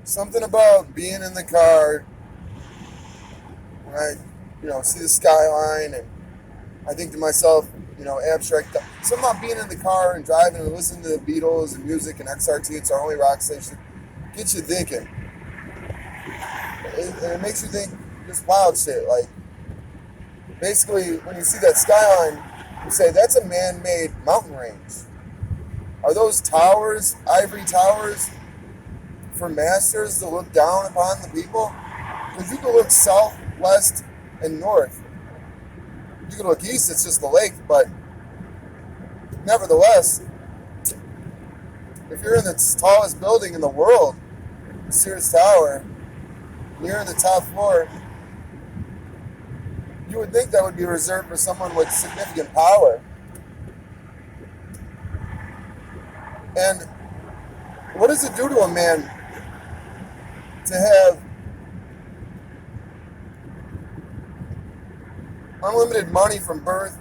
Something about being in the car when I, see the skyline, and I think to myself, abstract. Something about being in the car and driving and listening to the Beatles and music and XRT. It's our only rock station. Gets you thinking. It makes you think this wild shit. Like, basically, when you see that skyline, you say, that's a man-made mountain range. Are those towers, ivory towers, for masters to look down upon the people? Because you can look south, west, and north. You can look east, it's just the lake, but nevertheless, if you're in the tallest building in the world, the Sears Tower, near the top floor, you would think that would be reserved for someone with significant power. And what does it do to a man to have unlimited money from birth,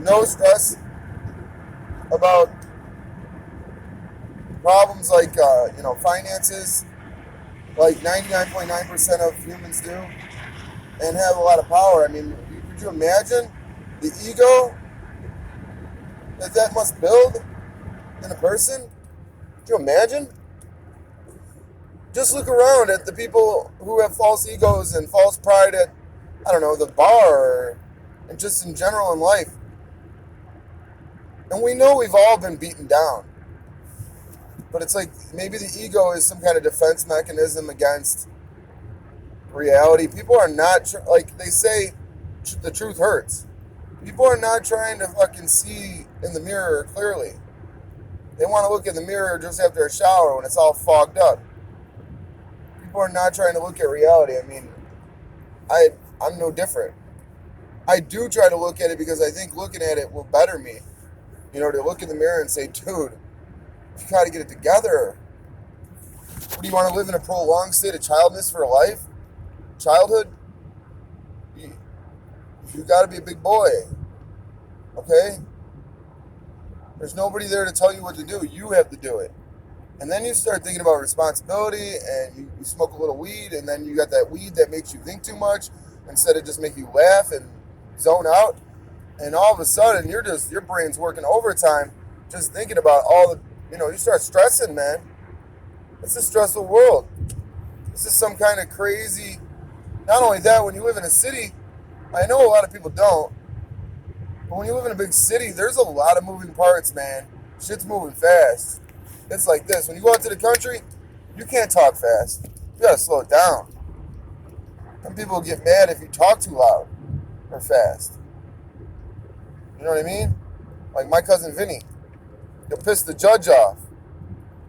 no stress about problems like finances, like 99.9% of humans do, and have a lot of power? I mean, could you imagine the ego that must build in a person? Could you imagine? Just look around at the people who have false egos and false pride at, the bar, and just in general in life. And we know we've all been beaten down. But it's like maybe the ego is some kind of defense mechanism against reality. People are not, like they say, the truth hurts. People are not trying to fucking see in the mirror clearly. They want to look in the mirror just after a shower when it's all fogged up. People are not trying to look at reality. I mean, I'm no different. I do try to look at it because I think looking at it will better me. To look in the mirror and say, dude, you got to get it together. What, do you want to live in a prolonged state of childness for life? Childhood? You got to be a big boy. Okay? There's nobody there to tell you what to do. You have to do it. And then you start thinking about responsibility, and you smoke a little weed, and then you got that weed that makes you think too much instead of just make you laugh and zone out. And all of a sudden, your brain's working overtime just thinking about all the, you start stressing, man. It's a stressful world. This is some kind of crazy, not only that, when you live in a city, I know a lot of people don't, but when you live in a big city, there's a lot of moving parts, man. Shit's moving fast. It's like this. When you go out to the country, you can't talk fast. You gotta slow it down. Some people get mad if you talk too loud or fast. You know what I mean? Like my cousin Vinny. He'll piss the judge off.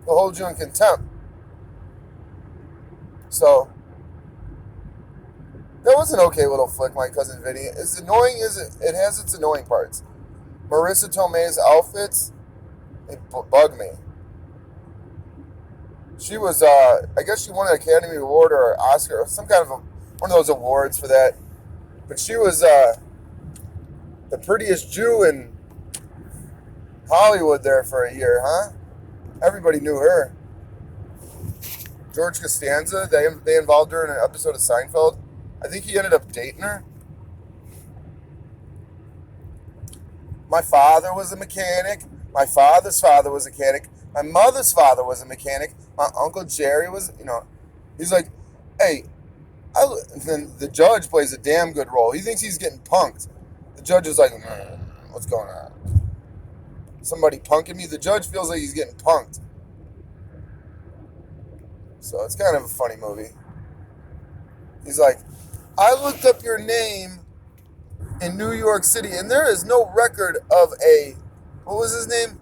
He'll hold you in contempt. So, that was an okay little flick, my cousin Vinny. As annoying as it has its annoying parts. Marissa Tomei's outfits, they bug me. She was, I guess she won an Academy Award or Oscar or some kind of one of those awards for that. But she was the prettiest Jew in Hollywood there for a year, huh? Everybody knew her. George Costanza, they involved her in an episode of Seinfeld. I think he ended up dating her. My father was a mechanic. My father's father was a mechanic. My mother's father was a mechanic. My Uncle Jerry was, he's like, hey, and then the judge plays a damn good role. He thinks he's getting punked. The judge is like, what's going on? Somebody punking me? The judge feels like he's getting punked. So it's kind of a funny movie. He's like, I looked up your name in New York City, and there is no record of what was his name?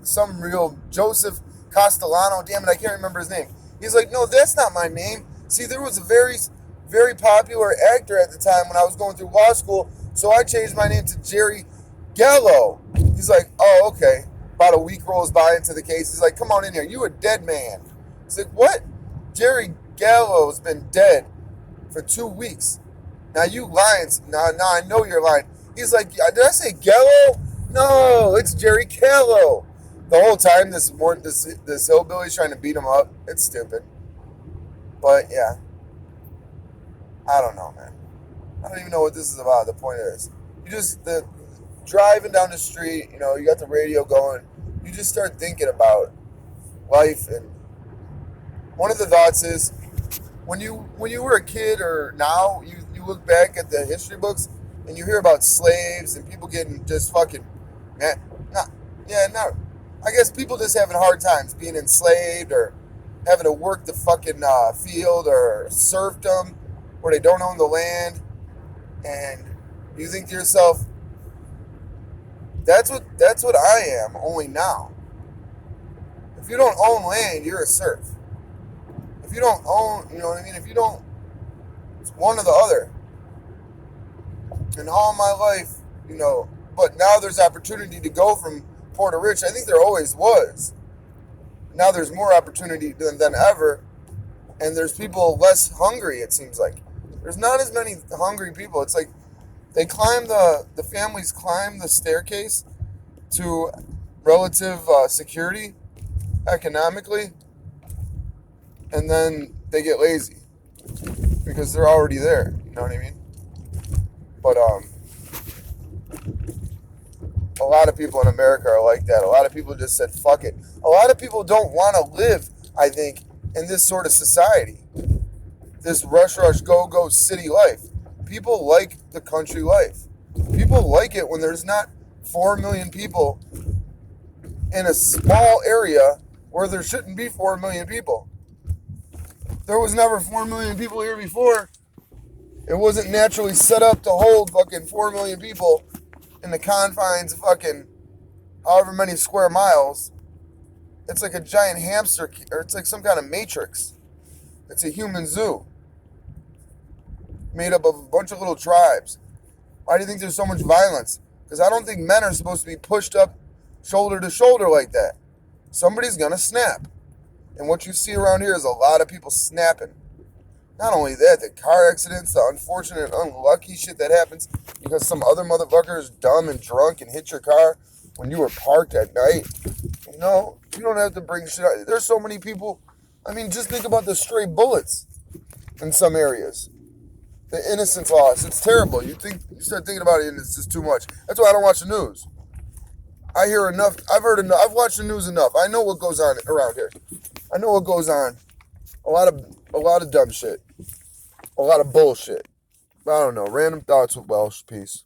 Some real Joseph Castellano. Damn it, I can't remember his name. He's like, no, that's not my name. See, there was a very, very popular actor at the time when I was going through law school, so I changed my name to Jerry Gallo. He's like, oh, okay. About a week rolls by into the case. He's like, come on in here. You a dead man. He's like, what? Jerry Gallo's been dead for 2 weeks. Now you lying. Now I know you're lying. He's like, did I say Gallo? No, it's Jerry Gallo. the whole time this hillbilly's trying to beat him up. It's stupid. But yeah, I don't know, man. I don't even know what this is about. The point is, the driving down the street. You got the radio going. You just start thinking about life, and one of the thoughts is when you were a kid or now you look back at the history books and you hear about slaves and people getting just fucking not yeah no I guess people just having hard times being enslaved or having to work the fucking field or serfdom where they don't own the land, and you think to yourself, that's what I am, only now. If you don't own land, you're a serf. If you don't own, you know what I mean? If you don't, it's one or the other. And all my life, but now there's opportunity to go from poor to rich. I think there always was. Now there's more opportunity than ever, and there's people less hungry, it seems like. There's not as many hungry people. It's like they climb the families climb the staircase to relative security economically, and then they get lazy because they're already there. You know what I mean? But a lot of people in America are like that. A lot of people just said fuck it. A lot of people don't want to live, I think, in this sort of society. This rush, go city life. People like the country life. People like it when there's not 4 million people in a small area where there shouldn't be 4 million people. There was never 4 million people here before. It wasn't naturally set up to hold fucking 4 million people in the confines of fucking however many square miles. It's like a giant hamster, or it's like some kind of matrix. It's a human zoo made up of a bunch of little tribes. Why do you think there's so much violence? Because I don't think men are supposed to be pushed up shoulder to shoulder like that. Somebody's gonna snap. And what you see around here is a lot of people snapping. Not only that, the car accidents, the unfortunate, unlucky shit that happens because some other motherfucker is dumb and drunk and hit your car when you were parked at night. You don't have to bring shit out. There's so many people. I mean, just think about the stray bullets in some areas. The innocence loss. It's terrible. You start thinking about it and it's just too much. That's why I don't watch the news. I hear enough. I've heard enough. I've watched the news enough. I know what goes on around here. I know what goes on. A lot of dumb shit. A lot of bullshit. I don't know. Random thoughts with Walsh. Peace.